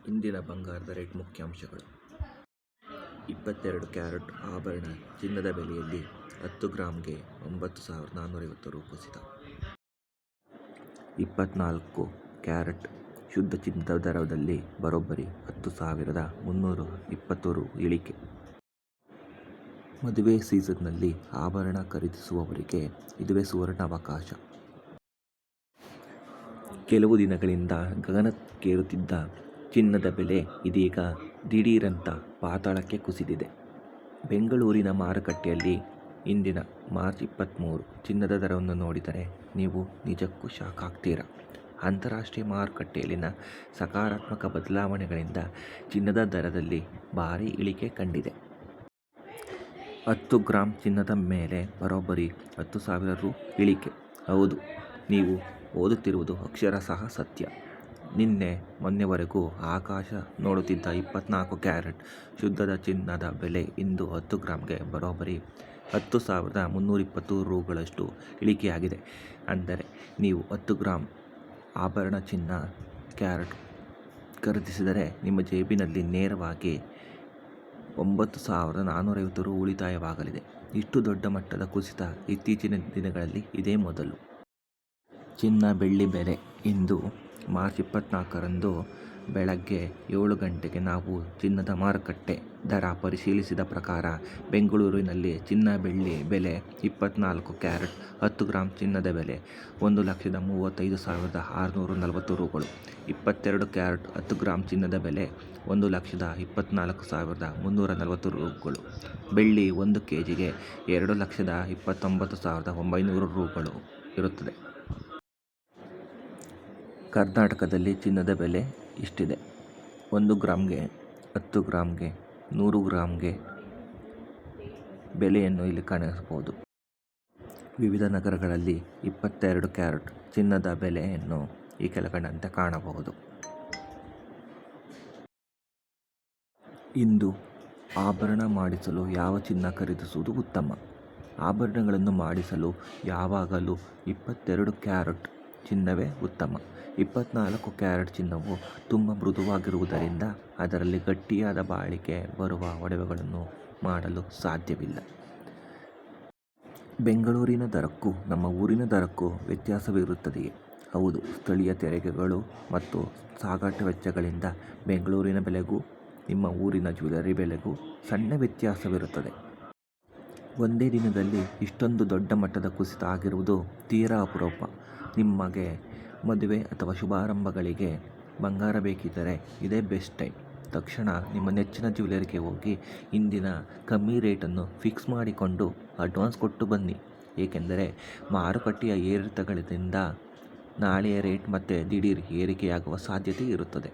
ಇಂದಿನ ಬಂಗಾರದ ರೇಟ್ ಮುಖ್ಯಾಂಶಗಳು. 22 ಕ್ಯಾರೆಟ್ ಆಭರಣ ಚಿನ್ನದ ಬೆಲೆಯಲ್ಲಿ 10 ಗ್ರಾಂಗೆ 9,450 ರು ಕುಸಿತ. 24 ಕ್ಯಾರೆಟ್ ಶುದ್ಧ ಚಿನ್ನದ ದರದಲ್ಲಿ ಬರೋಬ್ಬರಿ 10,320 ರು ಇಳಿಕೆ. ಮದುವೆ ಸೀಸನ್ನಲ್ಲಿ ಆಭರಣ ಖರೀದಿಸುವವರಿಗೆ ಇದುವೇ ಸುವರ್ಣಾವಕಾಶ. ಕೆಲವು ದಿನಗಳಿಂದ ಗಗನಕ್ಕೇರುತ್ತಿದ್ದ ಚಿನ್ನದ ಬೆಲೆ ಇದೀಗ ದಿಢೀರಂತ ಪಾತಾಳಕ್ಕೆ ಕುಸಿದಿದೆ. ಬೆಂಗಳೂರಿನ ಮಾರುಕಟ್ಟೆಯಲ್ಲಿ ಇಂದಿನ ಮಾರ್ಚ್ 23 ಚಿನ್ನದ ದರವನ್ನು ನೋಡಿದರೆ ನೀವು ನಿಜಕ್ಕೂ ಶಾಕ್ ಆಗ್ತೀರಾ. ಅಂತಾರಾಷ್ಟ್ರೀಯ ಮಾರುಕಟ್ಟೆಯಲ್ಲಿನ ಸಕಾರಾತ್ಮಕ ಬದಲಾವಣೆಗಳಿಂದ ಚಿನ್ನದ ದರದಲ್ಲಿ ಭಾರೀ ಇಳಿಕೆ ಕಂಡಿದೆ. 10 ಗ್ರಾಂ ಚಿನ್ನದ ಮೇಲೆ ಬರೋಬ್ಬರಿ 10,000 ರು ಇಳಿಕೆ. ಹೌದು, ನೀವು ಓದುತ್ತಿರುವುದು ಅಕ್ಷರಶಃ ಸತ್ಯ. ನಿನ್ನೆ ಮೊನ್ನೆವರೆಗೂ ಆಕಾಶ ನೋಡುತ್ತಿದ್ದ 24 ಕ್ಯಾರೆಟ್ ಶುದ್ಧದ ಚಿನ್ನದ ಬೆಲೆ ಇಂದು 10 ಗ್ರಾಂಗೆ ಬರೋಬ್ಬರಿ 10,320 ರುಗಳಷ್ಟು ಇಳಿಕೆಯಾಗಿದೆ. ಅಂದರೆ ನೀವು 10 ಗ್ರಾಂ ಆಭರಣ ಚಿನ್ನ ಕ್ಯಾರೆಟ್ ಖರೀದಿಸಿದರೆ ನಿಮ್ಮ ಜೇಬಿನಲ್ಲಿ ನೇರವಾಗಿ 9,450 ರು ಉಳಿತಾಯವಾಗಲಿದೆ. ಇಷ್ಟು ದೊಡ್ಡ ಮಟ್ಟದ ಕುಸಿತ ಇತ್ತೀಚಿನ ದಿನಗಳಲ್ಲಿ ಇದೇ ಮೊದಲು. ಚಿನ್ನ ಬೆಳ್ಳಿ ಬೆಲೆ. ಇಂದು ಮಾರ್ಚ್ 24ರಂದು ಬೆಳಗ್ಗೆ 7 ಗಂಟೆಗೆ ನಾವು ಚಿನ್ನದ ಮಾರುಕಟ್ಟೆ ದರ ಪರಿಶೀಲಿಸಿದ ಪ್ರಕಾರ ಬೆಂಗಳೂರಿನಲ್ಲಿ ಚಿನ್ನ ಬೆಳ್ಳಿ ಬೆಲೆ 24 ಕ್ಯಾರೆಟ್ 10 ಗ್ರಾಂ ಚಿನ್ನದ ಬೆಲೆ 1,35,640 ರುಗಳು. 22 ಕ್ಯಾರೆಟ್ 10 ಗ್ರಾಂ ಚಿನ್ನದ ಬೆಲೆ 1,24,340 ರುಗಳು. ಬೆಳ್ಳಿ 1 ಕೆಜಿಗೆ 2,29,900 ರುಗಳು ಇರುತ್ತದೆ. ಕರ್ನಾಟಕದಲ್ಲಿ ಚಿನ್ನದ ಬೆಲೆ ಇಷ್ಟಿದೆ. 1 ಗ್ರಾಂಗೆ, 10 ಗ್ರಾಂಗೆ, 100 ಗ್ರಾಂಗೆ ಬೆಲೆಯನ್ನು ಇಲ್ಲಿ ಕಾಣಿಸಬಹುದು. ವಿವಿಧ ನಗರಗಳಲ್ಲಿ 22 ಕ್ಯಾರೆಟ್ ಚಿನ್ನದ ಬೆಲೆಯನ್ನು ಈ ಕೆಳಕಂಡಂತೆ ಕಾಣಬಹುದು. ಇಂದು ಆಭರಣ ಮಾಡಿಸಲು ಯಾವ ಚಿನ್ನ ಖರೀದಿಸುವುದು ಉತ್ತಮ? ಆಭರಣಗಳನ್ನು ಮಾಡಿಸಲು ಯಾವಾಗಲೂ 22 ಕ್ಯಾರೆಟ್ ಚಿನ್ನವೇ ಉತ್ತಮ. 24 ಕ್ಯಾರೆಟ್ ಚಿನ್ನವು ತುಂಬ ಮೃದುವಾಗಿರುವುದರಿಂದ ಅದರಲ್ಲಿ ಗಟ್ಟಿಯಾದ ಬಾಳಿಕೆ ಬರುವ ಒಡವೆಗಳನ್ನು ಮಾಡಲು ಸಾಧ್ಯವಿಲ್ಲ. ಬೆಂಗಳೂರಿನ ದರಕ್ಕೂ ನಮ್ಮ ಊರಿನ ದರಕ್ಕೂ ವ್ಯತ್ಯಾಸವಿರುತ್ತದೆಯೇ? ಹೌದು, ಸ್ಥಳೀಯ ತೆರಿಗೆಗಳು ಮತ್ತು ಸಾಗಾಟ ವೆಚ್ಚಗಳಿಂದ ಬೆಂಗಳೂರಿನ ಬೆಲೆಗೂ ನಿಮ್ಮ ಊರಿನ ಜ್ಯುವೆಲರಿ ಬೆಲೆಗೂ ಸಣ್ಣ ವ್ಯತ್ಯಾಸವಿರುತ್ತದೆ. ಒಂದೇ ದಿನದಲ್ಲಿ ಇಷ್ಟೊಂದು ದೊಡ್ಡ ಮಟ್ಟದ ಕುಸಿತ ಆಗಿರುವುದು ತೀರಾ ಅಪರೂಪ. ನಿಮಗೆ ಮದುವೆ ಅಥವಾ ಶುಭಾರಂಭಗಳಿಗೆ ಬಂಗಾರ ಬೇಕಿದ್ದರೆ ಇದೇ ಬೆಸ್ಟ್ ಟೈಮ್. ತಕ್ಷಣ ನಿಮ್ಮ ನೆಚ್ಚಿನ ಜ್ಯುವೆಲರಿಗೆ ಹೋಗಿ ಇಂದಿನ ಕಮ್ಮಿ ರೇಟನ್ನು ಫಿಕ್ಸ್ ಮಾಡಿಕೊಂಡು ಅಡ್ವಾನ್ಸ್ ಕೊಟ್ಟು ಬನ್ನಿ. ಏಕೆಂದರೆ ಮಾರುಕಟ್ಟೆಯ ಏರಿಳಿತಗಳಿಂದ ನಾಳೆಯ ರೇಟ್ ಮತ್ತೆ ದಿಢೀರ್ ಏರಿಕೆಯಾಗುವ ಸಾಧ್ಯತೆ ಇರುತ್ತದೆ.